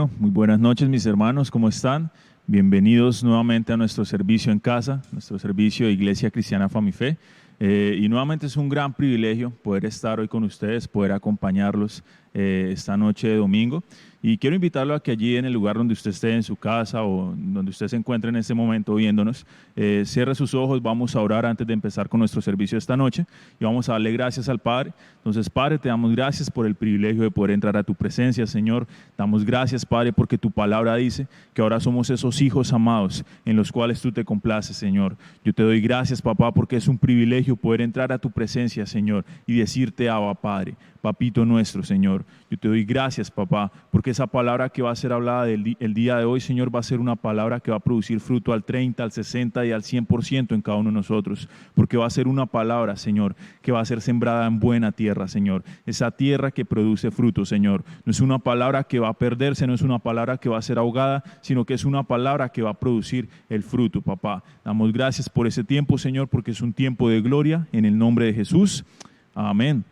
Bueno, muy buenas noches mis hermanos, ¿cómo están? Bienvenidos nuevamente a nuestro servicio en casa, nuestro servicio de Iglesia Cristiana Famife. Y nuevamente es un gran privilegio poder estar hoy con ustedes, poder acompañarlos esta noche de domingo. Y quiero invitarlo a que allí en el lugar donde usted esté, en su casa o donde usted se encuentre en este momento viéndonos, cierre sus ojos, vamos a orar antes de empezar con nuestro servicio esta noche y vamos a darle gracias al Padre. Entonces, Padre, te damos gracias por el privilegio de poder entrar a tu presencia, Señor. Damos gracias, Padre, porque tu palabra dice que ahora somos esos hijos amados en los cuales tú te complaces, Señor. Yo te doy gracias, papá, porque es un privilegio poder entrar a tu presencia, Señor, y decirte, Abba, Padre, papito nuestro, Señor. Yo te doy gracias, papá, porque esa palabra que va a ser hablada el día de hoy, Señor, va a ser una palabra que va a producir fruto al 30, al 60 y al 100% en cada uno de nosotros, porque va a ser una palabra, Señor, que va a ser sembrada en buena tierra, Señor, esa tierra que produce fruto, Señor. No es una palabra que va a perderse, no es una palabra que va a ser ahogada, sino que es una palabra que va a producir el fruto, papá. Damos gracias por ese tiempo, Señor, porque es un tiempo de gloria, en el nombre de Jesús. Amén.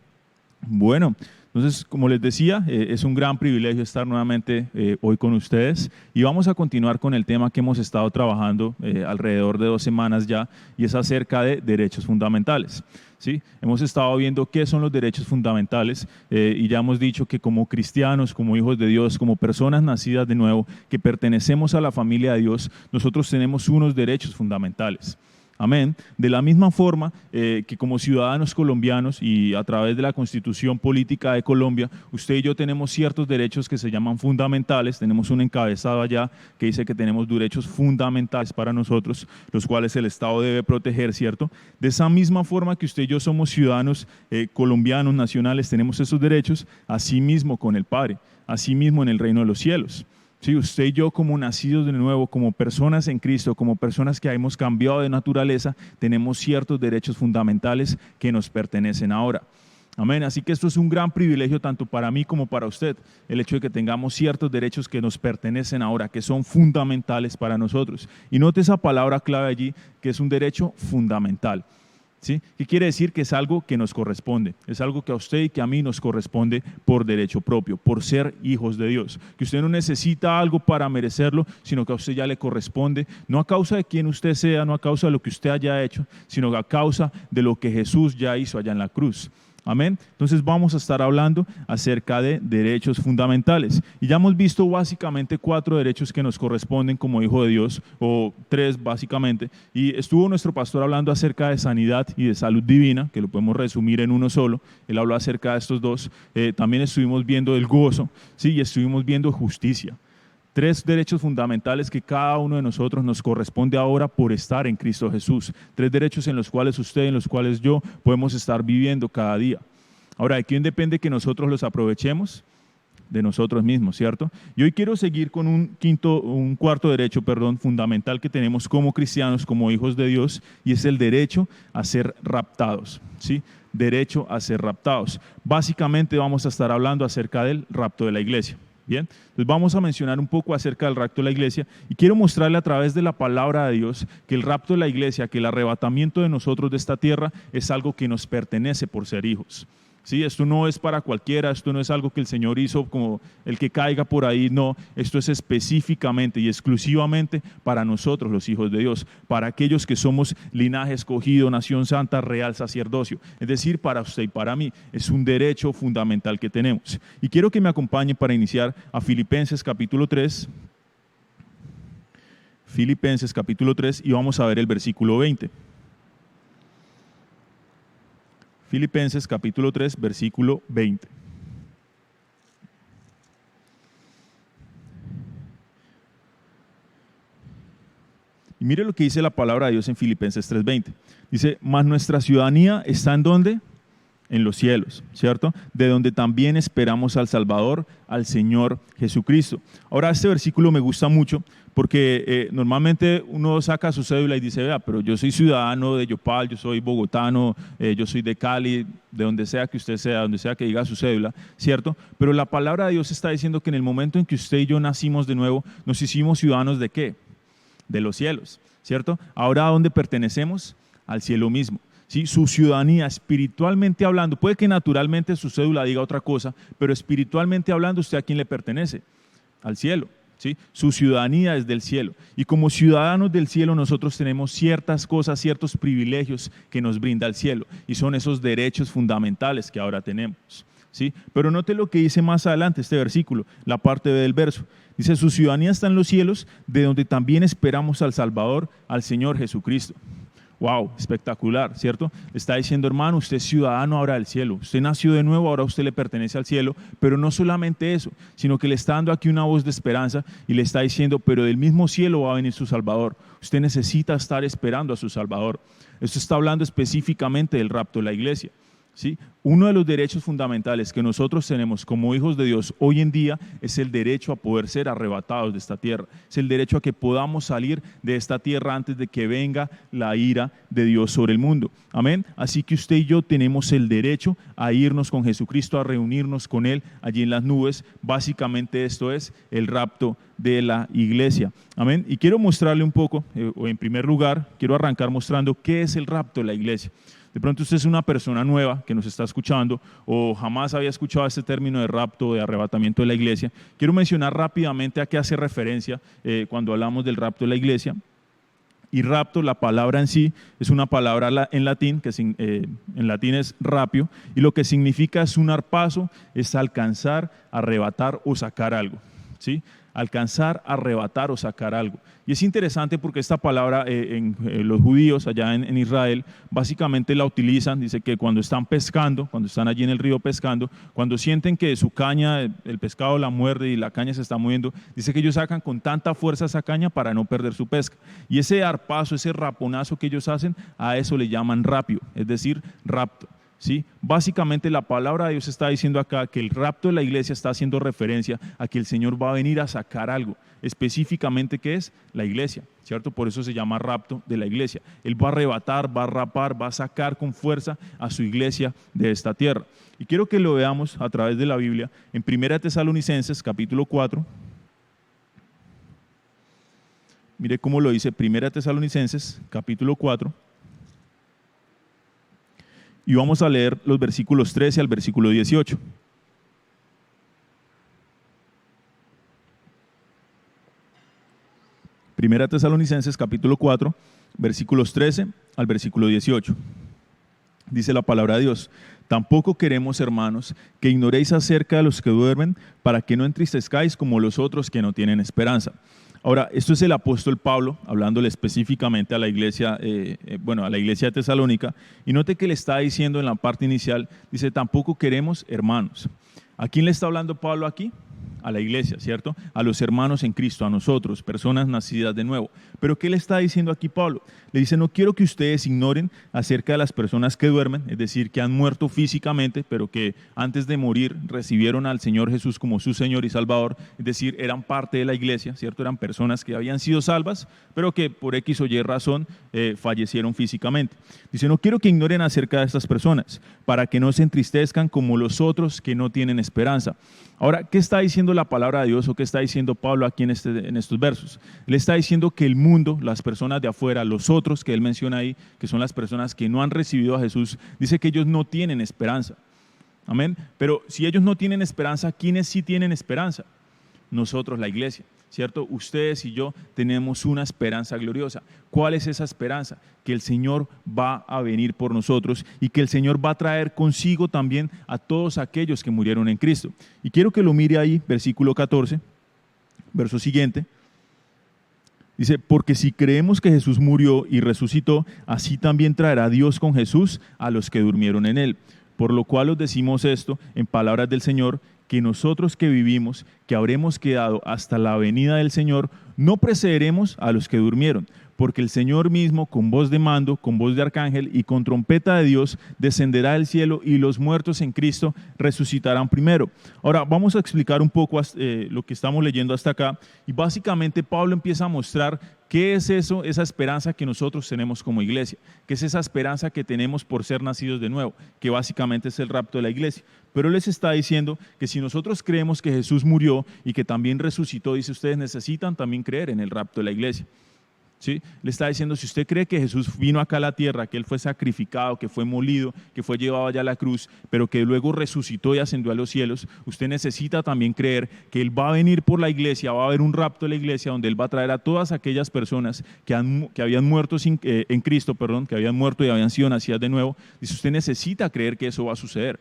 Bueno, entonces, como les decía, es un gran privilegio estar nuevamente hoy con ustedes y vamos a continuar con el tema que hemos estado trabajando alrededor de 2 semanas ya, y es acerca de derechos fundamentales. ¿Sí? Hemos estado viendo qué son los derechos fundamentales y ya hemos dicho que como cristianos, como hijos de Dios, como personas nacidas de nuevo, que pertenecemos a la familia de Dios, nosotros tenemos unos derechos fundamentales. Amén. De la misma forma que como ciudadanos colombianos y a través de la Constitución Política de Colombia, usted y yo tenemos ciertos derechos que se llaman fundamentales. Tenemos un encabezado allá que dice que tenemos derechos fundamentales para nosotros, los cuales el Estado debe proteger, ¿cierto? De esa misma forma que usted y yo somos ciudadanos colombianos, nacionales, tenemos esos derechos, así mismo con el Padre, así mismo en el reino de los cielos. Sí, usted y yo como nacidos de nuevo, como personas en Cristo, como personas que hemos cambiado de naturaleza, tenemos ciertos derechos fundamentales que nos pertenecen ahora. Amén. Así que esto es un gran privilegio tanto para mí como para usted, el hecho de que tengamos ciertos derechos que nos pertenecen ahora, que son fundamentales para nosotros. Y note esa palabra clave allí, que es un derecho fundamental. ¿Sí? ¿Qué quiere decir? Que es algo que nos corresponde, es algo que a usted y que a mí nos corresponde por derecho propio, por ser hijos de Dios, que usted no necesita algo para merecerlo, sino que a usted ya le corresponde, no a causa de quien usted sea, no a causa de lo que usted haya hecho, sino a causa de lo que Jesús ya hizo allá en la cruz. Amén. Entonces vamos a estar hablando acerca de derechos fundamentales. Y ya hemos visto básicamente 4 derechos que nos corresponden como hijo de Dios, o 3 básicamente. Y estuvo nuestro pastor hablando acerca de sanidad y de salud divina, que lo podemos resumir en uno solo. Él habló acerca de estos 2. También estuvimos viendo el gozo, ¿sí? Y estuvimos viendo justicia. 3 derechos fundamentales que cada uno de nosotros nos corresponde ahora por estar en Cristo Jesús. 3 derechos en los cuales usted, en los cuales yo podemos estar viviendo cada día. Ahora, ¿de quién depende que nosotros los aprovechemos? De nosotros mismos, ¿cierto? Y hoy quiero seguir con un cuarto derecho, fundamental que tenemos como cristianos, como hijos de Dios, y es el derecho a ser raptados, ¿sí? Derecho a ser raptados. Básicamente vamos a estar hablando acerca del rapto de la iglesia. Bien, entonces vamos a mencionar un poco acerca del rapto de la iglesia y quiero mostrarle a través de la palabra de Dios que el rapto de la iglesia, que el arrebatamiento de nosotros de esta tierra es algo que nos pertenece por ser hijos. Sí, esto no es para cualquiera, esto no es algo que el Señor hizo como el que caiga por ahí, no, esto es específicamente y exclusivamente para nosotros los hijos de Dios, para aquellos que somos linaje escogido, nación santa, real sacerdocio, es decir, para usted y para mí, es un derecho fundamental que tenemos. Y quiero que me acompañen para iniciar a Filipenses capítulo 3, Filipenses capítulo 3 y vamos a ver el versículo 20. Filipenses capítulo 3, versículo 20. Y mire lo que dice la palabra de Dios en Filipenses 3:20. Dice, mas nuestra ciudadanía está ¿en dónde? En los cielos, ¿cierto? De donde también esperamos al Salvador, al Señor Jesucristo. Ahora, este versículo me gusta mucho porque normalmente uno saca su cédula y dice, vea, pero yo soy ciudadano de Yopal, yo soy bogotano, yo soy de Cali, de donde sea que usted sea, donde sea que diga su cédula, ¿cierto? Pero la palabra de Dios está diciendo que en el momento en que usted y yo nacimos de nuevo, nos hicimos ciudadanos ¿de qué? De los cielos, ¿cierto? Ahora, ¿a dónde pertenecemos? Al cielo mismo. ¿Sí? Su ciudadanía, espiritualmente hablando, puede que naturalmente su cédula diga otra cosa, pero espiritualmente hablando, ¿usted a quién le pertenece? al cielo. ¿Sí? Su ciudadanía es del cielo. Y como ciudadanos del cielo nosotros tenemos ciertas cosas, ciertos privilegios que nos brinda el cielo. Y son esos derechos fundamentales que ahora tenemos. ¿Sí? Pero note lo que dice más adelante este versículo, la parte B del verso. Dice, su ciudadanía está en los cielos, de donde también esperamos al Salvador, al Señor Jesucristo. Wow, espectacular, ¿cierto? Está diciendo, hermano, usted es ciudadano ahora del cielo. Usted nació de nuevo, ahora usted le pertenece al cielo. Pero no solamente eso, sino que le está dando aquí una voz de esperanza y le está diciendo, pero del mismo cielo va a venir su Salvador. Usted necesita estar esperando a su Salvador. Esto está hablando específicamente del rapto de la iglesia. ¿Sí? Uno de los derechos fundamentales que nosotros tenemos como hijos de Dios hoy en día es el derecho a poder ser arrebatados de esta tierra. Es el derecho a que podamos salir de esta tierra antes de que venga la ira de Dios sobre el mundo. Amén. Así que usted y yo tenemos el derecho a irnos con Jesucristo, a reunirnos con Él allí en las nubes. Básicamente esto es el rapto de la iglesia. Amén. Y quiero mostrarle un poco, o en primer lugar, quiero arrancar mostrando qué es el rapto de la iglesia. De pronto usted es una persona nueva que nos está escuchando o jamás había escuchado este término de rapto, de arrebatamiento de la iglesia. Quiero mencionar rápidamente a qué hace referencia cuando hablamos del rapto de la iglesia. Y rapto, la palabra en sí, es una palabra en latín, que en latín es rapio, y lo que significa es un arpazo, es alcanzar, arrebatar o sacar algo. ¿Sí? Alcanzar, arrebatar o sacar algo. Y es interesante porque esta palabra los judíos allá en Israel básicamente la utilizan, dice que cuando están pescando, cuando están allí en el río pescando, cuando sienten que su caña, el pescado la muerde y la caña se está moviendo, dice que ellos sacan con tanta fuerza esa caña para no perder su pesca. Y ese arpazo, ese raponazo que ellos hacen, a eso le llaman rapio, es decir, rapto. ¿Sí? Básicamente la palabra de Dios está diciendo acá que el rapto de la iglesia está haciendo referencia a que el Señor va a venir a sacar algo, específicamente ¿qué es? La iglesia, ¿cierto? Por eso se llama rapto de la iglesia. Él va a arrebatar, va a rapar, va a sacar con fuerza a su iglesia de esta tierra. Y quiero que lo veamos a través de la Biblia en 1 Tesalonicenses capítulo 4. Mire cómo lo dice 1 Tesalonicenses capítulo 4. Y vamos a leer los versículos 13 al versículo 18. Primera Tesalonicenses capítulo 4, versículos 13 al versículo 18. Dice la palabra de Dios: tampoco queremos, hermanos, que ignoréis acerca de los que duermen, para que no entristezcáis como los otros que no tienen esperanza. Ahora, esto es el apóstol Pablo, hablándole específicamente a la iglesia, a la iglesia de Tesalónica, y note que le está diciendo en la parte inicial, dice, tampoco queremos hermanos. ¿A quién le está hablando Pablo aquí? A la iglesia, ¿cierto? A los hermanos en Cristo, a nosotros, personas nacidas de nuevo. Pero ¿qué le está diciendo aquí Pablo? Le dice, no quiero que ustedes ignoren acerca de las personas que duermen, es decir, que han muerto físicamente, pero que antes de morir recibieron al Señor Jesús como su Señor y Salvador, es decir, eran parte de la iglesia, ¿cierto? Eran personas que habían sido salvas, pero que por X o Y razón fallecieron físicamente. Dice, no quiero que ignoren acerca de estas personas, para que no se entristezcan como los otros que no tienen esperanza. Ahora, ¿qué está diciendo la palabra de Dios o qué está diciendo Pablo aquí en estos versos? Le está diciendo que el mundo, las personas de afuera, los otros que él menciona ahí, que son las personas que no han recibido a Jesús, dice que ellos no tienen esperanza. Amén. Pero si ellos no tienen esperanza, ¿quiénes sí tienen esperanza? Nosotros, la iglesia, ¿cierto? Ustedes y yo tenemos una esperanza gloriosa. ¿Cuál es esa esperanza? Que el Señor va a venir por nosotros y que el Señor va a traer consigo también a todos aquellos que murieron en Cristo. Y quiero que lo mire ahí, versículo 14, verso siguiente. Dice, porque si creemos que Jesús murió y resucitó, así también traerá Dios con Jesús a los que durmieron en él. Por lo cual os decimos esto en palabras del Señor, que nosotros que vivimos, que habremos quedado hasta la venida del Señor, no precederemos a los que durmieron, porque el Señor mismo, con voz de mando, con voz de arcángel y con trompeta de Dios, descenderá del cielo y los muertos en Cristo resucitarán primero. Ahora, vamos a explicar un poco lo que estamos leyendo hasta acá, y básicamente Pablo empieza a mostrar qué es eso, esa esperanza que nosotros tenemos como iglesia, qué es esa esperanza que tenemos por ser nacidos de nuevo, que básicamente es el rapto de la iglesia. Pero él les está diciendo que si nosotros creemos que Jesús murió y que también resucitó, dice, ustedes necesitan también creer en el rapto de la iglesia. ¿sí? Le está diciendo, si usted cree que Jesús vino acá a la tierra, que Él fue sacrificado, que fue molido, que fue llevado allá a la cruz, pero que luego resucitó y ascendió a los cielos, usted necesita también creer que Él va a venir por la iglesia, va a haber un rapto de la iglesia donde Él va a traer a todas aquellas personas que habían muerto en Cristo, que habían muerto y habían sido nacidas de nuevo. Dice, usted necesita creer que eso va a suceder.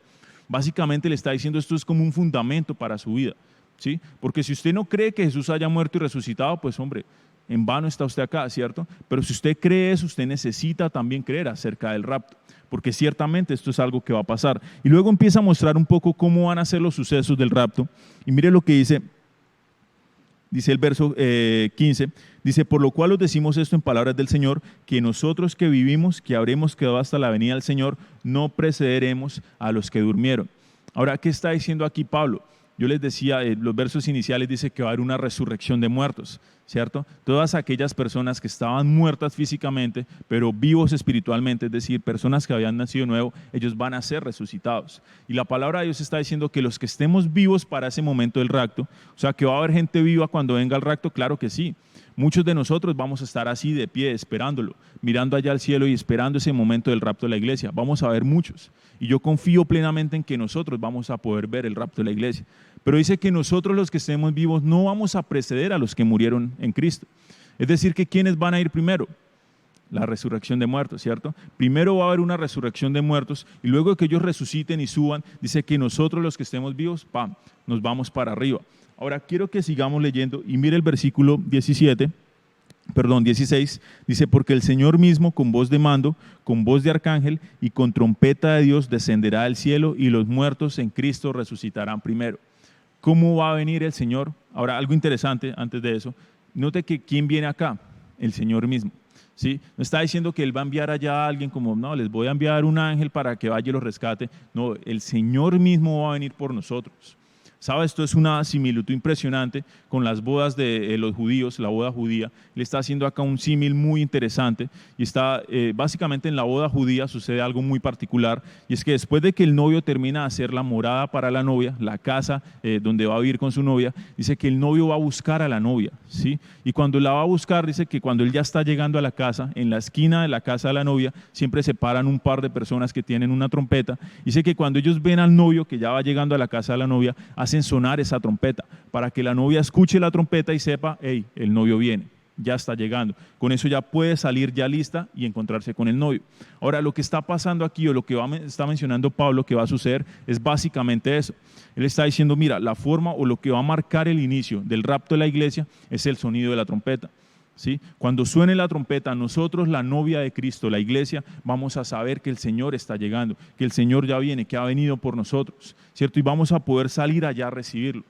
Básicamente le está diciendo, esto es como un fundamento para su vida, ¿sí? Porque si usted no cree que Jesús haya muerto y resucitado, pues hombre, en vano está usted acá, ¿cierto? Pero si usted cree eso, usted necesita también creer acerca del rapto, porque ciertamente esto es algo que va a pasar. Y luego empieza a mostrar un poco cómo van a ser los sucesos del rapto. Y mire lo que dice el verso 15, dice, por lo cual os decimos esto en palabras del Señor, que nosotros que vivimos, que habremos quedado hasta la venida del Señor, no precederemos a los que durmieron. Ahora, ¿qué está diciendo aquí Pablo? Yo les decía, los versos iniciales dice que va a haber una resurrección de muertos, ¿cierto? Todas aquellas personas que estaban muertas físicamente, pero vivos espiritualmente, es decir, personas que habían nacido de nuevo, ellos van a ser resucitados. Y la palabra de Dios está diciendo que los que estemos vivos para ese momento del rapto, o sea, que va a haber gente viva cuando venga el rapto, claro que sí. Muchos de nosotros vamos a estar así de pie, esperándolo, mirando allá al cielo y esperando ese momento del rapto de la iglesia. Vamos a ver muchos. Y yo confío plenamente en que nosotros vamos a poder ver el rapto de la iglesia. Pero dice que nosotros los que estemos vivos no vamos a preceder a los que murieron en Cristo. Es decir, que ¿quiénes van a ir primero? La resurrección de muertos, ¿cierto? Primero va a haber una resurrección de muertos y luego que ellos resuciten y suban, dice que nosotros los que estemos vivos, ¡pam!, nos vamos para arriba. Ahora quiero que sigamos leyendo y mire el versículo 16, dice, porque el Señor mismo con voz de mando, con voz de arcángel y con trompeta de Dios descenderá del cielo y los muertos en Cristo resucitarán primero. ¿Cómo va a venir el Señor? Ahora, algo interesante antes de eso, note que ¿quién viene acá? El Señor mismo, ¿sí? No está diciendo que Él va a enviar allá a alguien como, no, les voy a enviar un ángel para que vaya y los rescate. No, el Señor mismo va a venir por nosotros. ¿Sabe? Esto es una similitud impresionante con las bodas de los judíos, la boda judía. Le está haciendo acá un símil muy interesante y está, básicamente en la boda judía sucede algo muy particular y es que después de que el novio termina de hacer la morada para la novia, la casa donde va a vivir con su novia, dice que el novio va a buscar a la novia, ¿sí? Y cuando la va a buscar, dice que cuando él ya está llegando a la casa, en la esquina de la casa de la novia, siempre se paran un par de personas que tienen una trompeta. Dice que cuando ellos ven al novio que ya va llegando a la casa de la novia, hacen sonar esa trompeta para que la novia escuche la trompeta y sepa, hey, el novio viene, ya está llegando. Con eso ya puede salir ya lista y encontrarse con el novio. Ahora, lo que está pasando aquí o lo que está mencionando Pablo que va a suceder es básicamente eso. Él está diciendo, mira, la forma o lo que va a marcar el inicio del rapto de la iglesia es el sonido de la trompeta. ¿Sí? Cuando suene la trompeta, nosotros, la novia de Cristo, la iglesia, vamos a saber que el Señor está llegando, que el Señor ya viene, que ha venido por nosotros, ¿cierto? Y vamos a poder salir allá a recibirlo.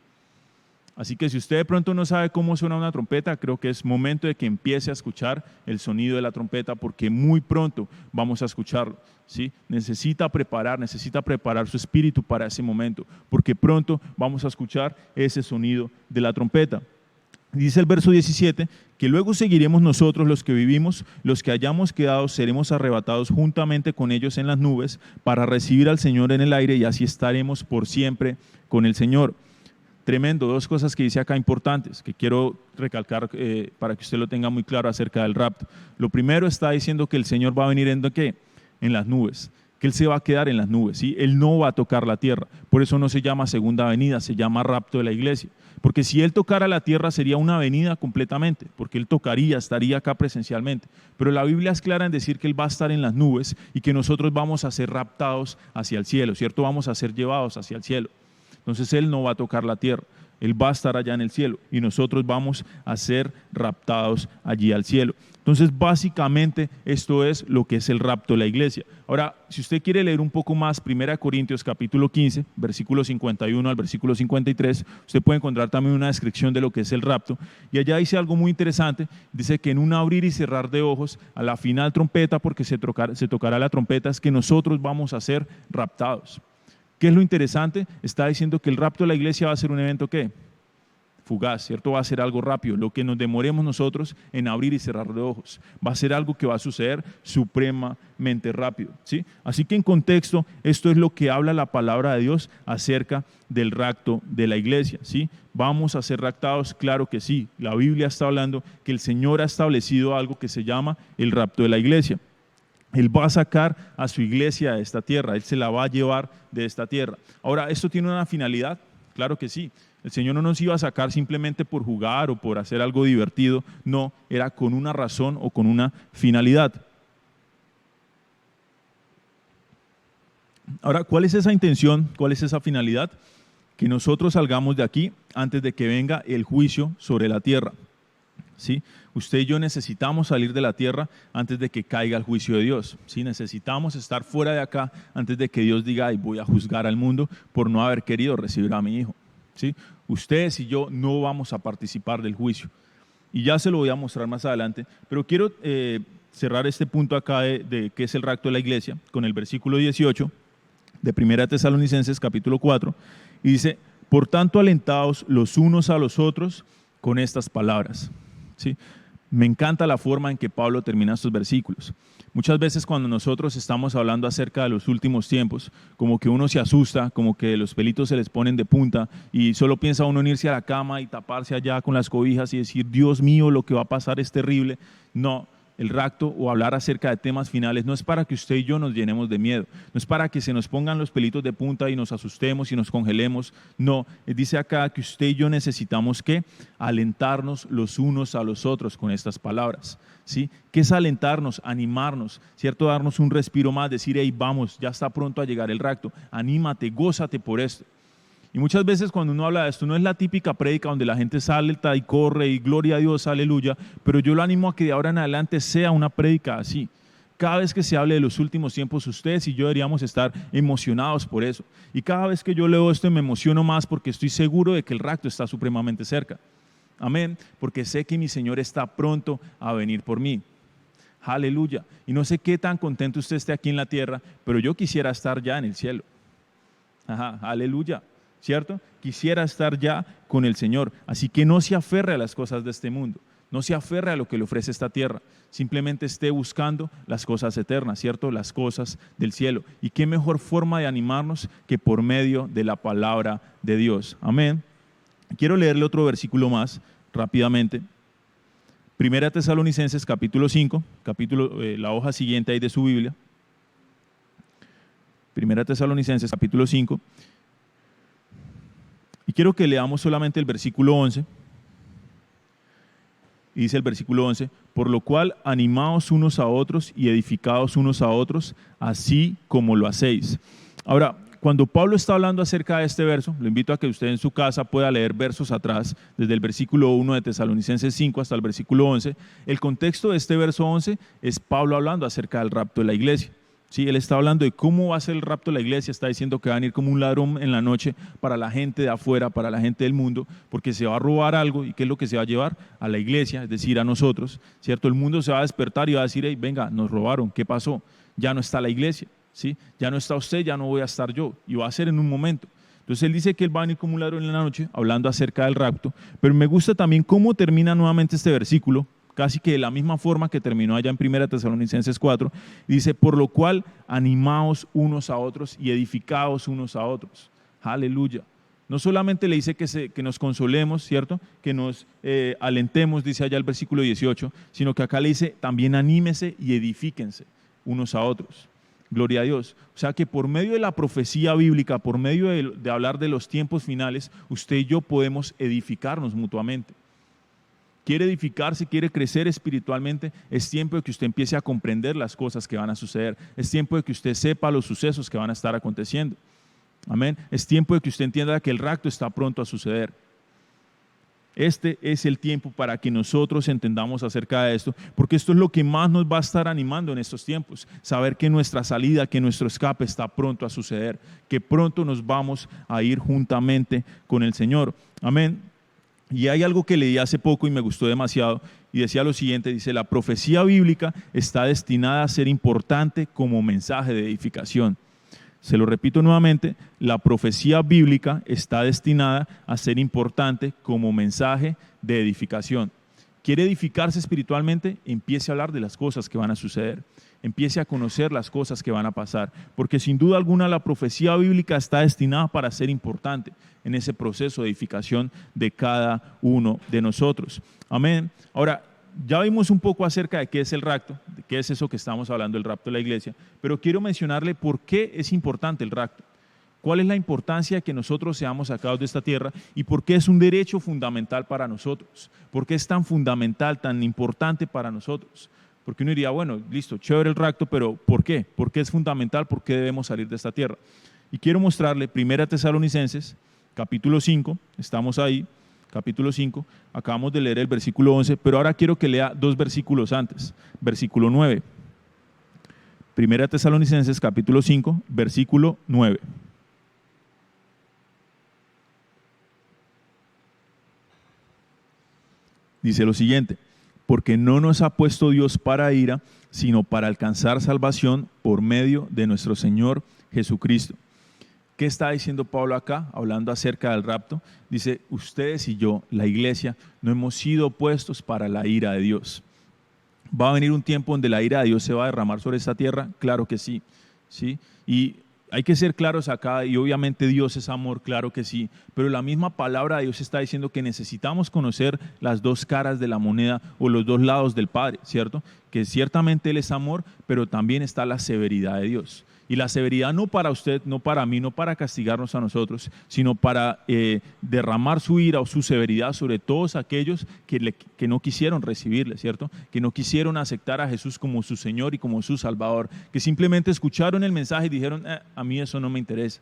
Así que si usted de pronto no sabe cómo suena una trompeta, creo que es momento de que empiece a escuchar el sonido de la trompeta porque muy pronto vamos a escucharlo, ¿sí? Necesita preparar su espíritu para ese momento porque pronto vamos a escuchar ese sonido de la trompeta. Dice el verso 17, que luego seguiremos nosotros los que vivimos, los que hayamos quedado, seremos arrebatados juntamente con ellos en las nubes para recibir al Señor en el aire y así estaremos por siempre con el Señor. Tremendo, dos cosas que dice acá importantes, que quiero recalcar para que usted lo tenga muy claro acerca del rapto. Lo primero está diciendo que el Señor va a venir en ¿qué? En las nubes, que Él se va a quedar en las nubes, ¿sí? Él no va a tocar la tierra, por eso no se llama segunda venida, se llama rapto de la iglesia. Porque si Él tocara la tierra sería una venida completamente, porque Él estaría acá presencialmente. Pero la Biblia es clara en decir que Él va a estar en las nubes y que nosotros vamos a ser raptados hacia el cielo, ¿cierto? Vamos a ser llevados hacia el cielo. Entonces Él no va a tocar la tierra, Él va a estar allá en el cielo y nosotros vamos a ser raptados allí al cielo. Entonces básicamente esto es lo que es el rapto de la iglesia. Ahora, si usted quiere leer un poco más, 1 Corintios capítulo 15, versículo 51 al versículo 53, usted puede encontrar también una descripción de lo que es el rapto. Y allá dice algo muy interesante, dice que en un abrir y cerrar de ojos, a la final trompeta, porque se tocará la trompeta, es que nosotros vamos a ser raptados. ¿Qué es lo interesante? Está diciendo que el rapto de la iglesia va a ser un evento ¿qué? fugaz, ¿cierto? Va a ser algo rápido. Lo que nos demoremos nosotros en abrir y cerrar los ojos va a ser algo que va a suceder supremamente rápido, ¿sí? Así que en contexto, esto es lo que habla la palabra de Dios acerca del rapto de la iglesia, ¿sí? ¿Vamos a ser raptados? Claro que sí. La Biblia está hablando que el Señor ha establecido algo que se llama el rapto de la iglesia. Él va a sacar a su iglesia de esta tierra, Él se la va a llevar de esta tierra. Ahora, ¿esto tiene una finalidad? Claro que sí. El Señor no nos iba a sacar simplemente por jugar o por hacer algo divertido, no, era con una razón o con una finalidad. Ahora, ¿cuál es esa intención? ¿Cuál es esa finalidad? Que nosotros salgamos de aquí antes de que venga el juicio sobre la tierra, ¿sí? Usted y yo necesitamos salir de la tierra antes de que caiga el juicio de Dios, ¿sí? Necesitamos estar fuera de acá antes de que Dios diga, ay, voy a juzgar al mundo por no haber querido recibir a mi hijo, ¿sí? Ustedes y yo no vamos a participar del juicio. Y ya se lo voy a mostrar más adelante, pero quiero cerrar este punto acá de qué es el rapto de la iglesia con el versículo 18 de 1 Tesalonicenses capítulo 4, y dice, por tanto alentaos los unos a los otros con estas palabras, ¿sí? Me encanta la forma en que Pablo termina estos versículos. Muchas veces cuando nosotros estamos hablando acerca de los últimos tiempos, como que uno se asusta, como que los pelitos se les ponen de punta y solo piensa uno en irse a la cama y taparse allá con las cobijas y decir, Dios mío, lo que va a pasar es terrible. No, el rapto o hablar acerca de temas finales no es para que usted y yo nos llenemos de miedo, no es para que se nos pongan los pelitos de punta y nos asustemos y nos congelemos, no, dice acá que usted y yo necesitamos ¿qué? Alentarnos los unos a los otros con estas palabras, ¿sí? ¿Qué es alentarnos? Animarnos, ¿cierto? Darnos un respiro más, decir, hey, vamos, ya está pronto a llegar el rapto, anímate, gózate por esto. Y muchas veces cuando uno habla de esto, no es la típica prédica donde la gente salta y corre y gloria a Dios, aleluya, pero yo lo animo a que de ahora en adelante sea una prédica así. Cada vez que se hable de los últimos tiempos, ustedes y yo deberíamos estar emocionados por eso. Y cada vez que yo leo esto me emociono más porque estoy seguro de que el rapto está supremamente cerca. Amén, porque sé que mi Señor está pronto a venir por mí. Aleluya. Y no sé qué tan contento usted esté aquí en la tierra, pero yo quisiera estar ya en el cielo. Ajá, aleluya. ¿Cierto? Quisiera estar ya con el Señor. Así que no se aferre a las cosas de este mundo. No se aferre a lo que le ofrece esta tierra. Simplemente esté buscando las cosas eternas, ¿cierto? Las cosas del cielo. Y qué mejor forma de animarnos que por medio de la palabra de Dios. Amén. Quiero leerle otro versículo más rápidamente. 1 Tesalonicenses capítulo 5, la hoja siguiente ahí de su Biblia. 1 Tesalonicenses capítulo 5. Y quiero que leamos solamente el versículo 11. Y dice el versículo 11, por lo cual animaos unos a otros y edificaos unos a otros, así como lo hacéis. Ahora, cuando Pablo está hablando acerca de este verso, lo invito a que usted en su casa pueda leer versos atrás, desde el versículo 1 de Tesalonicenses 5 hasta el versículo 11. El contexto de este verso 11 es Pablo hablando acerca del rapto de la iglesia. Sí, él está hablando de cómo va a ser el rapto de la iglesia, está diciendo que van a ir como un ladrón en la noche para la gente de afuera, para la gente del mundo, porque se va a robar algo. ¿Y qué es lo que se va a llevar? A la iglesia, es decir, a nosotros, ¿cierto? El mundo se va a despertar y va a decir, hey, venga, nos robaron, ¿qué pasó? Ya no está la iglesia, ¿sí? Ya no está usted, ya no voy a estar yo, y va a ser en un momento. Entonces él dice que él va a venir como un ladrón en la noche, hablando acerca del rapto, pero me gusta también cómo termina nuevamente este versículo, casi que de la misma forma que terminó allá en 1 Tesalonicenses 4, dice, por lo cual animaos unos a otros y edificaos unos a otros. Aleluya. No solamente le dice que nos consolemos, ¿cierto? Que nos alentemos, dice allá el versículo 18, sino que acá le dice también anímese y edifíquense unos a otros. Gloria a Dios. O sea que por medio de la profecía bíblica, por medio de hablar de los tiempos finales, usted y yo podemos edificarnos mutuamente. Quiere edificarse, quiere crecer espiritualmente, es tiempo de que usted empiece a comprender las cosas que van a suceder. Es tiempo de que usted sepa los sucesos que van a estar aconteciendo. Amén. Es tiempo de que usted entienda que el rapto está pronto a suceder. Este es el tiempo para que nosotros entendamos acerca de esto, porque esto es lo que más nos va a estar animando en estos tiempos. Saber que nuestra salida, que nuestro escape está pronto a suceder, que pronto nos vamos a ir juntamente con el Señor. Amén. Y hay algo que leí hace poco y me gustó demasiado y decía lo siguiente, dice, la profecía bíblica está destinada a ser importante como mensaje de edificación. Se lo repito nuevamente, la profecía bíblica está destinada a ser importante como mensaje de edificación. ¿Quiere edificarse espiritualmente? Empiece a hablar de las cosas que van a suceder. Empiece a conocer las cosas que van a pasar. Porque sin duda alguna la profecía bíblica está destinada para ser importante en ese proceso de edificación de cada uno de nosotros. Amén. Ahora, ya vimos un poco acerca de qué es el rapto, de qué es eso que estamos hablando, el rapto de la iglesia, pero quiero mencionarle por qué es importante el rapto, cuál es la importancia de que nosotros seamos sacados de esta tierra y por qué es un derecho fundamental para nosotros, por qué es tan fundamental, tan importante para nosotros. Porque uno diría, bueno, listo, chévere el rapto, pero ¿por qué? ¿Por qué es fundamental? ¿Por qué debemos salir de esta tierra? Y quiero mostrarle 1 Tesalonicenses, capítulo 5, estamos ahí, capítulo 5, acabamos de leer el versículo 11, pero ahora quiero que lea 2 versículos antes, versículo 9. 1 Tesalonicenses, capítulo 5, versículo 9. Dice lo siguiente: porque no nos ha puesto Dios para ira, sino para alcanzar salvación por medio de nuestro Señor Jesucristo. ¿Qué está diciendo Pablo acá, hablando acerca del rapto? Dice, ustedes y yo, la iglesia, no hemos sido puestos para la ira de Dios. ¿Va a venir un tiempo donde la ira de Dios se va a derramar sobre esta tierra? Claro que sí, ¿sí? Y hay que ser claros acá, y obviamente Dios es amor, claro que sí, pero la misma palabra de Dios está diciendo que necesitamos conocer las dos caras de la moneda o los dos lados del Padre, ¿cierto? Que ciertamente Él es amor, pero también está la severidad de Dios. Y la severidad no para usted, no para mí, no para castigarnos a nosotros, sino para derramar su ira o su severidad sobre todos aquellos que no quisieron recibirle, ¿cierto? Que no quisieron aceptar a Jesús como su Señor y como su Salvador, que simplemente escucharon el mensaje y dijeron, a mí eso no me interesa,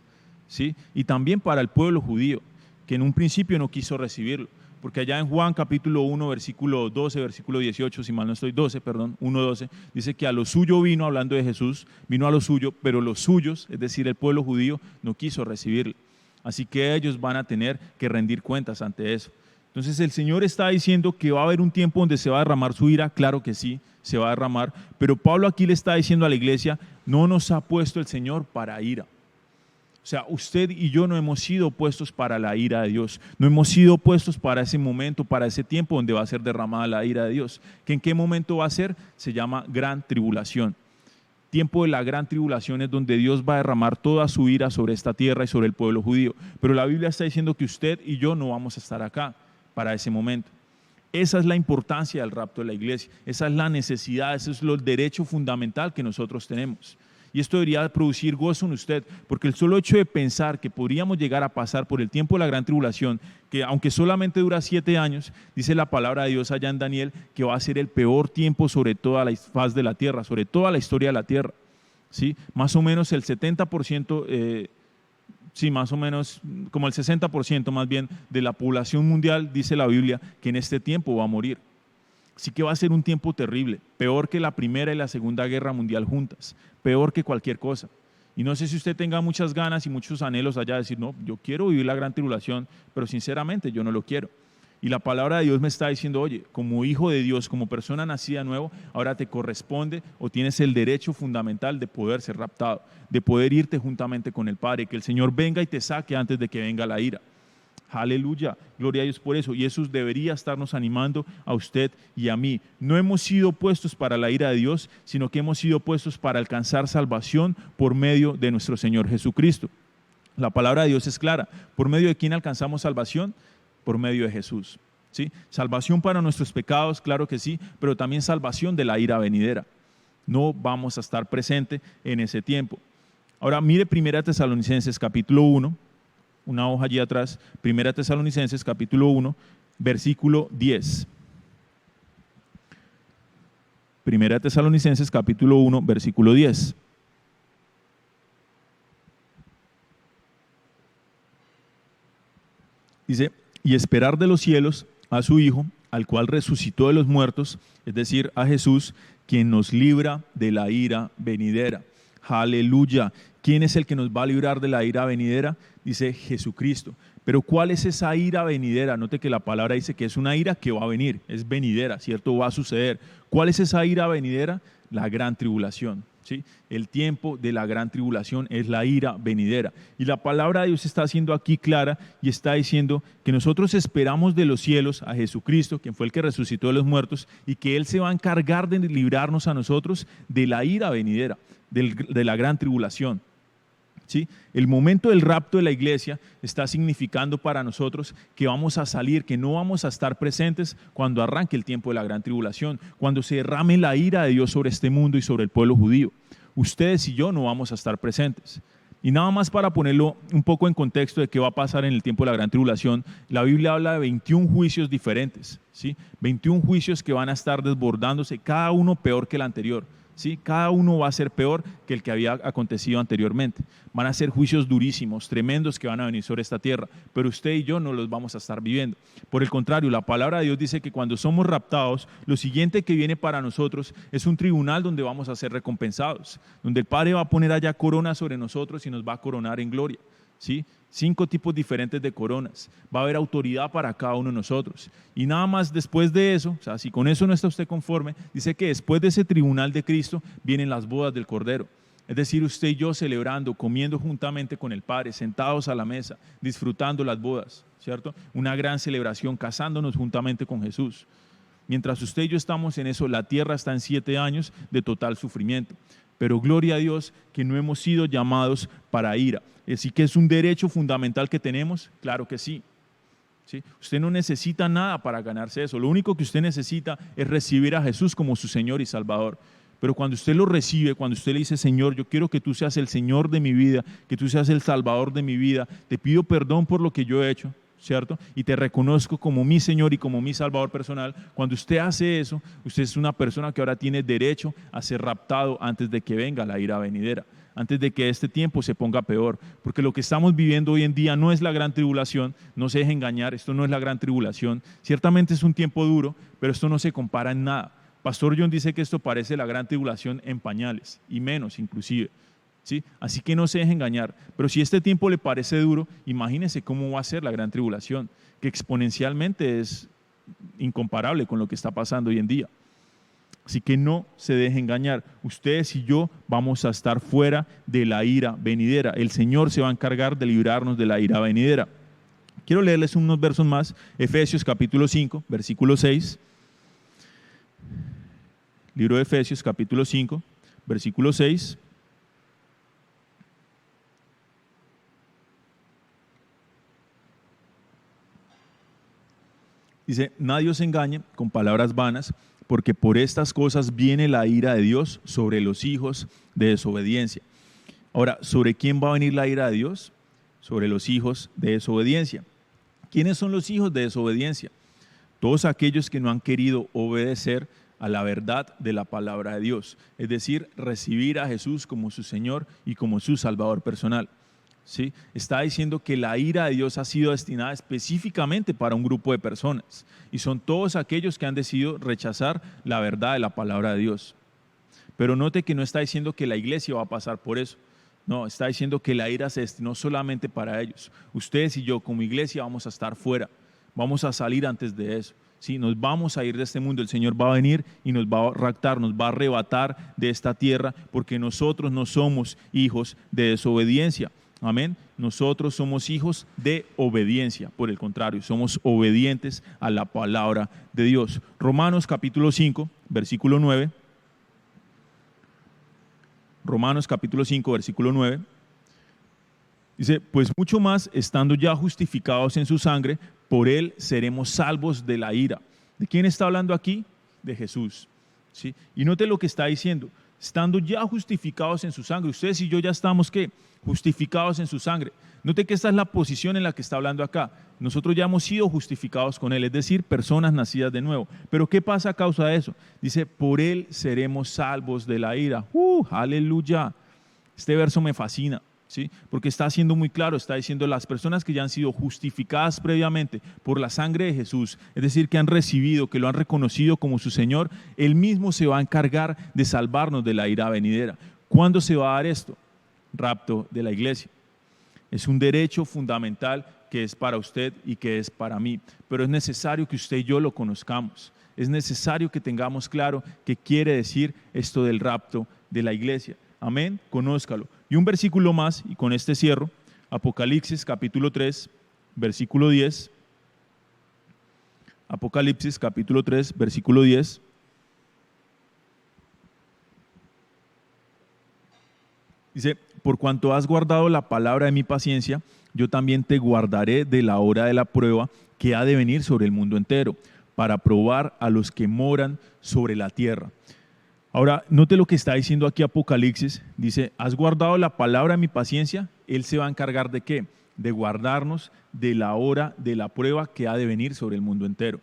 ¿sí? Y también para el pueblo judío, que en un principio no quiso recibirlo. Porque allá en Juan capítulo 1, versículo 12, versículo 18, si mal no estoy, 1:12, dice que a lo suyo vino, hablando de Jesús, vino a lo suyo, pero los suyos, es decir, el pueblo judío, no quiso recibirle. Así que ellos van a tener que rendir cuentas ante eso. Entonces el Señor está diciendo que va a haber un tiempo donde se va a derramar su ira, claro que sí, se va a derramar, pero Pablo aquí le está diciendo a la iglesia, no nos ha puesto el Señor para ira. O sea, usted y yo no hemos sido puestos para la ira de Dios, no hemos sido puestos para ese momento, para ese tiempo donde va a ser derramada la ira de Dios. ¿Que en qué momento va a ser? Se llama gran tribulación. Tiempo de la gran tribulación es donde Dios va a derramar toda su ira sobre esta tierra y sobre el pueblo judío. Pero la Biblia está diciendo que usted y yo no vamos a estar acá para ese momento. Esa es la importancia del rapto de la iglesia, esa es la necesidad, ese es el derecho fundamental que nosotros tenemos. Y esto debería producir gozo en usted, porque el solo hecho de pensar que podríamos llegar a pasar por el tiempo de la gran tribulación, que aunque solamente dura 7 años, dice la palabra de Dios allá en Daniel, que va a ser el peor tiempo sobre toda la faz de la tierra, sobre toda la historia de la tierra. ¿Sí? Más o menos el 70%, sí, más o menos como el 60% más bien de la población mundial, dice la Biblia, que en este tiempo va a morir. Así que va a ser un tiempo terrible, peor que la Primera y la Segunda Guerra Mundial juntas, peor que cualquier cosa. Y no sé si usted tenga muchas ganas y muchos anhelos allá de decir, no, yo quiero vivir la gran tribulación, pero sinceramente yo no lo quiero. Y la palabra de Dios me está diciendo, oye, como hijo de Dios, como persona nacida de nuevo, ahora te corresponde o tienes el derecho fundamental de poder ser raptado, de poder irte juntamente con el Padre, que el Señor venga y te saque antes de que venga la ira. Aleluya, gloria a Dios por eso. Y eso debería estarnos animando a usted y a mí. No hemos sido puestos para la ira de Dios, sino que hemos sido puestos para alcanzar salvación por medio de nuestro Señor Jesucristo. La palabra de Dios es clara. ¿Por medio de quién alcanzamos salvación? Por medio de Jesús. ¿Sí? Salvación para nuestros pecados, claro que sí, pero también salvación de la ira venidera. No vamos a estar presentes en ese tiempo. Ahora mire 1 Tesalonicenses capítulo 1. Una hoja allí atrás, 1 Tesalonicenses capítulo 1, versículo 10. 1 Tesalonicenses capítulo 1, versículo 10. Dice, y esperar de los cielos a su Hijo, al cual resucitó de los muertos, es decir, a Jesús, quien nos libra de la ira venidera. Aleluya. ¿Quién es el que nos va a librar de la ira venidera? Dice Jesucristo. Pero ¿cuál es esa ira venidera? Note que la palabra dice que es una ira que va a venir, es venidera, ¿cierto? Va a suceder. ¿Cuál es esa ira venidera? La gran tribulación, ¿sí? El tiempo de la gran tribulación es la ira venidera. Y la palabra de Dios está siendo aquí clara y está diciendo que nosotros esperamos de los cielos a Jesucristo, quien fue el que resucitó de los muertos, y que Él se va a encargar de librarnos a nosotros de la ira venidera, de la gran tribulación. ¿Sí? El momento del rapto de la iglesia está significando para nosotros que vamos a salir, que no vamos a estar presentes cuando arranque el tiempo de la gran tribulación, cuando se derrame la ira de Dios sobre este mundo y sobre el pueblo judío. Ustedes y yo no vamos a estar presentes. Y nada más para ponerlo un poco en contexto de qué va a pasar en el tiempo de la gran tribulación, la Biblia habla de 21 juicios diferentes, ¿sí? 21 juicios que van a estar desbordándose, cada uno peor que el anterior. ¿Sí? Cada uno va a ser peor que el que había acontecido anteriormente. Van a ser juicios durísimos, tremendos que van a venir sobre esta tierra, pero usted y yo no los vamos a estar viviendo. Por el contrario, la palabra de Dios dice que cuando somos raptados, lo siguiente que viene para nosotros es un tribunal donde vamos a ser recompensados, donde el Padre va a poner allá corona sobre nosotros y nos va a coronar en gloria. ¿Sí? 5 tipos diferentes de coronas. Va a haber autoridad para cada uno de nosotros. Y nada más después de eso, o sea, si con eso no está usted conforme, dice que después de ese tribunal de Cristo vienen las bodas del Cordero. Es decir, usted y yo celebrando, comiendo juntamente con el Padre, sentados a la mesa, disfrutando las bodas, ¿cierto? Una gran celebración, casándonos juntamente con Jesús. Mientras usted y yo estamos en eso, la tierra está en 7 años de total sufrimiento. Pero gloria a Dios que no hemos sido llamados para ira. Así que es un derecho fundamental que tenemos, claro que sí. ¿Sí? Usted no necesita nada para ganarse eso. Lo único que usted necesita es recibir a Jesús como su Señor y Salvador. Pero cuando usted lo recibe, cuando usted le dice, Señor, yo quiero que tú seas el Señor de mi vida, que tú seas el Salvador de mi vida, te pido perdón por lo que yo he hecho, ¿cierto? Y te reconozco como mi Señor y como mi Salvador personal. Cuando usted hace eso, usted es una persona que ahora tiene derecho a ser raptado antes de que venga la ira venidera, antes de que este tiempo se ponga peor, porque lo que estamos viviendo hoy en día no es la gran tribulación. No se deje engañar, esto no es la gran tribulación. Ciertamente es un tiempo duro, pero esto no se compara en nada. Pastor John dice que esto parece la gran tribulación en pañales, y menos inclusive. ¿Sí? Así que no se deje engañar. Pero si este tiempo le parece duro, imagínese cómo va a ser la gran tribulación, que exponencialmente es incomparable con lo que está pasando hoy en día. Así que no se deje engañar. Ustedes y yo vamos a estar fuera de la ira venidera. El Señor se va a encargar de librarnos de la ira venidera. Quiero leerles unos versos más. Efesios capítulo 5, versículo 6. Libro de Efesios capítulo 5, versículo 6. Dice, nadie os engañe con palabras vanas, porque por estas cosas viene la ira de Dios sobre los hijos de desobediencia. Ahora, ¿sobre quién va a venir la ira de Dios? Sobre los hijos de desobediencia. ¿Quiénes son los hijos de desobediencia? Todos aquellos que no han querido obedecer a la verdad de la palabra de Dios, es decir, recibir a Jesús como su Señor y como su Salvador personal. ¿Sí? Está diciendo que la ira de Dios ha sido destinada específicamente para un grupo de personas, y son todos aquellos que han decidido rechazar la verdad de la palabra de Dios. Pero note que no está diciendo que la iglesia va a pasar por eso. No, está diciendo que la ira se destinó solamente para ellos. Ustedes y yo como iglesia vamos a estar fuera, vamos a salir antes de eso. Sí, nos vamos a ir de este mundo. El Señor va a venir y nos va a raptar, nos va a arrebatar de esta tierra, porque nosotros no somos hijos de desobediencia. Amén. Nosotros somos hijos de obediencia. Por el contrario, somos obedientes a la palabra de Dios. Romanos capítulo 5, versículo 9. Romanos capítulo 5, versículo 9. Dice, pues mucho más, estando ya justificados en su sangre, por él seremos salvos de la ira. ¿De quién está hablando aquí? De Jesús. ¿Sí? Y note lo que está diciendo. Estando ya justificados en su sangre. Ustedes y yo ya estamos, ¿qué? Justificados en su sangre. Note que esta es la posición en la que está hablando acá. Nosotros ya hemos sido justificados con él, es decir, personas nacidas de nuevo. Pero ¿qué pasa a causa de eso? Dice, por él seremos salvos de la ira. ¡Aleluya! Este verso me fascina. ¿Sí? Porque está siendo muy claro, está diciendo las personas que ya han sido justificadas previamente por la sangre de Jesús, es decir, que han recibido, que lo han reconocido como su Señor, Él mismo se va a encargar de salvarnos de la ira venidera. ¿Cuándo se va a dar esto? Rapto de la iglesia. Es un derecho fundamental que es para usted y que es para mí, pero es necesario que usted y yo lo conozcamos. Es necesario que tengamos claro qué quiere decir esto del rapto de la iglesia. Amén, conózcalo. Y un versículo más, y con este cierro, Apocalipsis capítulo 3, versículo 10. Apocalipsis capítulo 3, versículo 10. Dice, por cuanto has guardado la palabra de mi paciencia, yo también te guardaré de la hora de la prueba que ha de venir sobre el mundo entero, para probar a los que moran sobre la tierra. Ahora, note lo que está diciendo aquí Apocalipsis. Dice, has guardado la palabra de mi paciencia. Él se va a encargar ¿de qué? De guardarnos de la hora de la prueba que ha de venir sobre el mundo entero.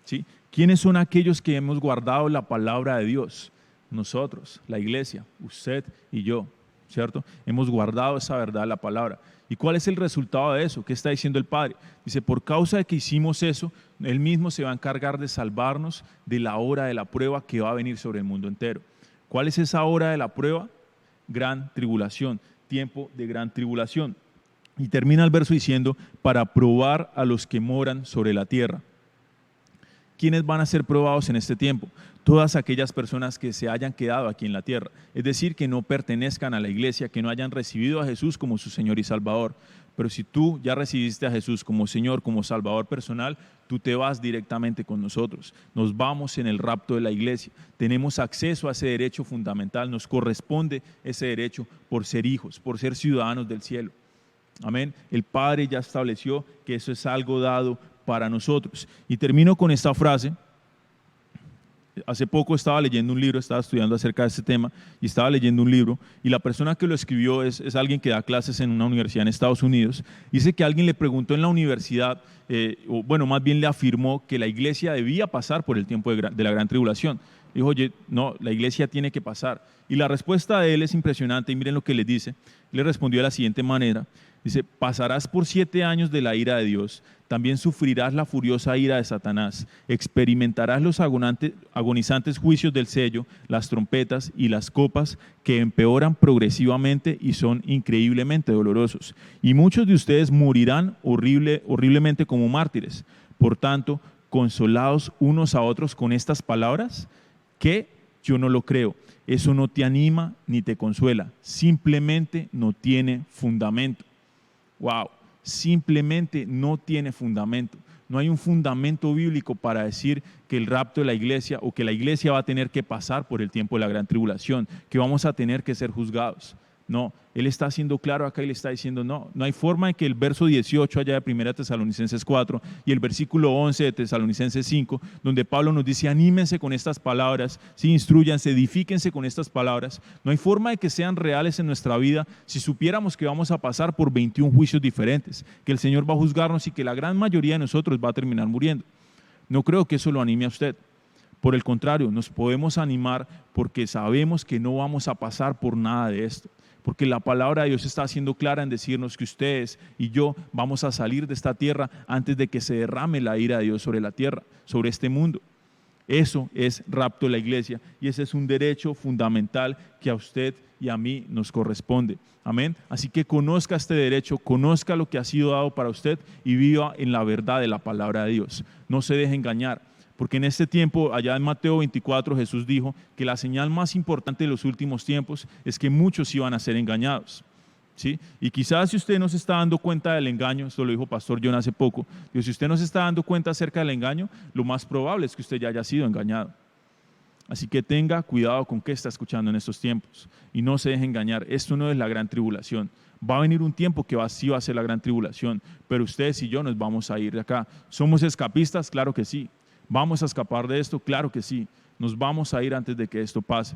¿Sí? ¿Quiénes son aquellos que hemos guardado la palabra de Dios? Nosotros, la iglesia, usted y yo, ¿cierto? Hemos guardado esa verdad, la palabra. ¿Y cuál es el resultado de eso? ¿Qué está diciendo el Padre? Dice, por causa de que hicimos eso, Él mismo se va a encargar de salvarnos de la hora de la prueba que va a venir sobre el mundo entero. ¿Cuál es esa hora de la prueba? Gran tribulación, tiempo de gran tribulación. Y termina el verso diciendo, para probar a los que moran sobre la tierra. ¿Quiénes van a ser probados en este tiempo? Todas aquellas personas que se hayan quedado aquí en la tierra, es decir, que no pertenezcan a la iglesia, que no hayan recibido a Jesús como su Señor y Salvador. Pero si tú ya recibiste a Jesús como Señor, como Salvador personal, tú te vas directamente con nosotros. Nos vamos en el rapto de la iglesia. Tenemos acceso a ese derecho fundamental, nos corresponde ese derecho por ser hijos, por ser ciudadanos del cielo. Amén. El Padre ya estableció que eso es algo dado para nosotros. Y termino con esta frase. Hace poco estaba leyendo un libro, estaba estudiando acerca de este tema y estaba leyendo un libro y la persona que lo escribió es alguien que da clases en una universidad en Estados Unidos. Dice que alguien le preguntó en la universidad, o bueno, más bien le afirmó que la iglesia debía pasar por el tiempo de la gran tribulación. Dijo, oye, no, la iglesia tiene que pasar. Y la respuesta de él es impresionante y miren lo que le dice. Le respondió de la siguiente manera. Dice, pasarás por 7 años de la ira de Dios, también sufrirás la furiosa ira de Satanás, experimentarás los agonizantes juicios del sello, las trompetas y las copas que empeoran progresivamente y son increíblemente dolorosos. Y muchos de ustedes morirán horriblemente como mártires. Por tanto, consolaos unos a otros con estas palabras, que yo no lo creo. Eso no te anima ni te consuela, simplemente no tiene fundamento. Wow, simplemente no tiene fundamento. No hay un fundamento bíblico para decir que el rapto de la iglesia o que la iglesia va a tener que pasar por el tiempo de la gran tribulación, que vamos a tener que ser juzgados. No, él está haciendo claro acá y le está diciendo no hay forma de que el verso 18 allá de 1 Tesalonicenses 4 y el versículo 11 de Tesalonicenses 5, donde Pablo nos dice anímense con estas palabras, sí, instruyanse, edifíquense con estas palabras. No hay forma de que sean reales en nuestra vida si supiéramos que vamos a pasar por 21 juicios diferentes, que el Señor va a juzgarnos y que la gran mayoría de nosotros va a terminar muriendo. No creo que eso lo anime a usted. Por el contrario, nos podemos animar porque sabemos que no vamos a pasar por nada de esto. Porque la palabra de Dios está siendo clara en decirnos que ustedes y yo vamos a salir de esta tierra antes de que se derrame la ira de Dios sobre la tierra, sobre este mundo. Eso es rapto de la iglesia y ese es un derecho fundamental que a usted y a mí nos corresponde. Amén. Así que conozca este derecho, conozca lo que ha sido dado para usted y viva en la verdad de la palabra de Dios. No se deje engañar. Porque en este tiempo, allá en Mateo 24, Jesús dijo que la señal más importante de los últimos tiempos es que muchos iban a ser engañados. ¿Sí? Y quizás si usted no se está dando cuenta del engaño, esto lo dijo Pastor John hace poco, digo, si usted no se está dando cuenta acerca del engaño, lo más probable es que usted ya haya sido engañado. Así que tenga cuidado con qué está escuchando en estos tiempos y no se deje engañar. Esto no es la gran tribulación. Va a venir un tiempo que sí va a ser la gran tribulación, pero ustedes y yo nos vamos a ir de acá. ¿Somos escapistas? Claro que sí. ¿Vamos a escapar de esto? Claro que sí. Nos vamos a ir antes de que esto pase.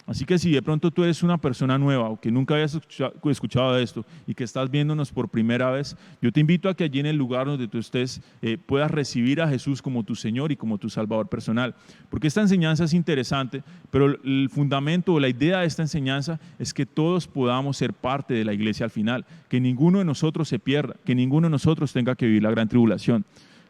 Así que si de pronto tú eres una persona nueva o que nunca habías escuchado de esto y que estás viéndonos por primera vez, yo te invito a que allí en el lugar donde tú estés puedas recibir a Jesús como tu Señor y como tu Salvador personal. Porque esta enseñanza es interesante, pero el fundamento o la idea de esta enseñanza es que todos podamos ser parte de la iglesia al final, que ninguno de nosotros se pierda, que ninguno de nosotros tenga que vivir la gran tribulación.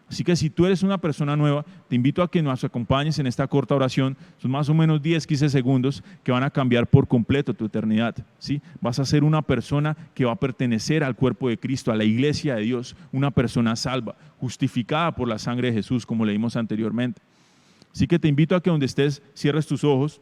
Así que si tú eres una persona nueva, te invito a que nos acompañes en esta corta oración. Son más o menos 10, 15 segundos que van a cambiar por completo tu eternidad. ¿Sí? Vas a ser una persona que va a pertenecer al cuerpo de Cristo, a la iglesia de Dios, una persona salva, justificada por la sangre de Jesús, como leímos anteriormente. Así que te invito a que donde estés cierres tus ojos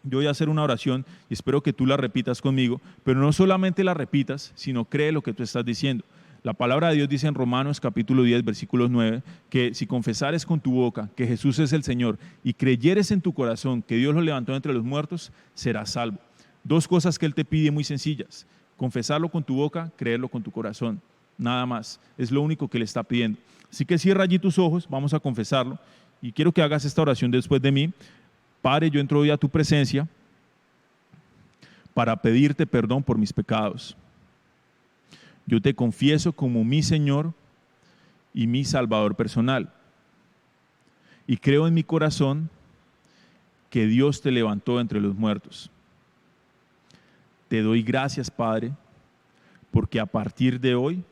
Yo voy a hacer una oración y espero que tú la repitas conmigo, pero no solamente la repitas, sino cree lo que tú estás diciendo. La palabra de Dios dice en Romanos capítulo 10, versículos 9, que si confesares con tu boca que Jesús es el Señor y creyeres en tu corazón que Dios lo levantó entre los muertos, serás salvo. Dos cosas que Él te pide muy sencillas: confesarlo con tu boca, creerlo con tu corazón. Nada más, es lo único que Él está pidiendo. Así que cierra allí tus ojos, vamos a confesarlo y quiero que hagas esta oración después de mí. Padre, yo entro hoy a tu presencia para pedirte perdón por mis pecados. Yo te confieso como mi Señor y mi Salvador personal. Y creo en mi corazón que Dios te levantó entre los muertos. Te doy gracias, Padre, porque a partir de hoy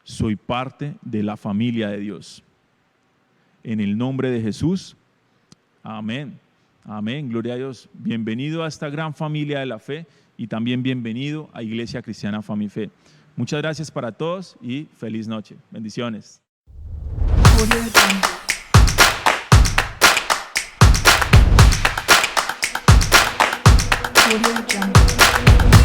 soy parte de la familia de Dios. En el nombre de Jesús, amén. Amén, gloria a Dios. Bienvenido a esta gran familia de la fe y también bienvenido a Iglesia Cristiana Famife. Muchas gracias para todos y feliz noche. Bendiciones. Audio Jungle.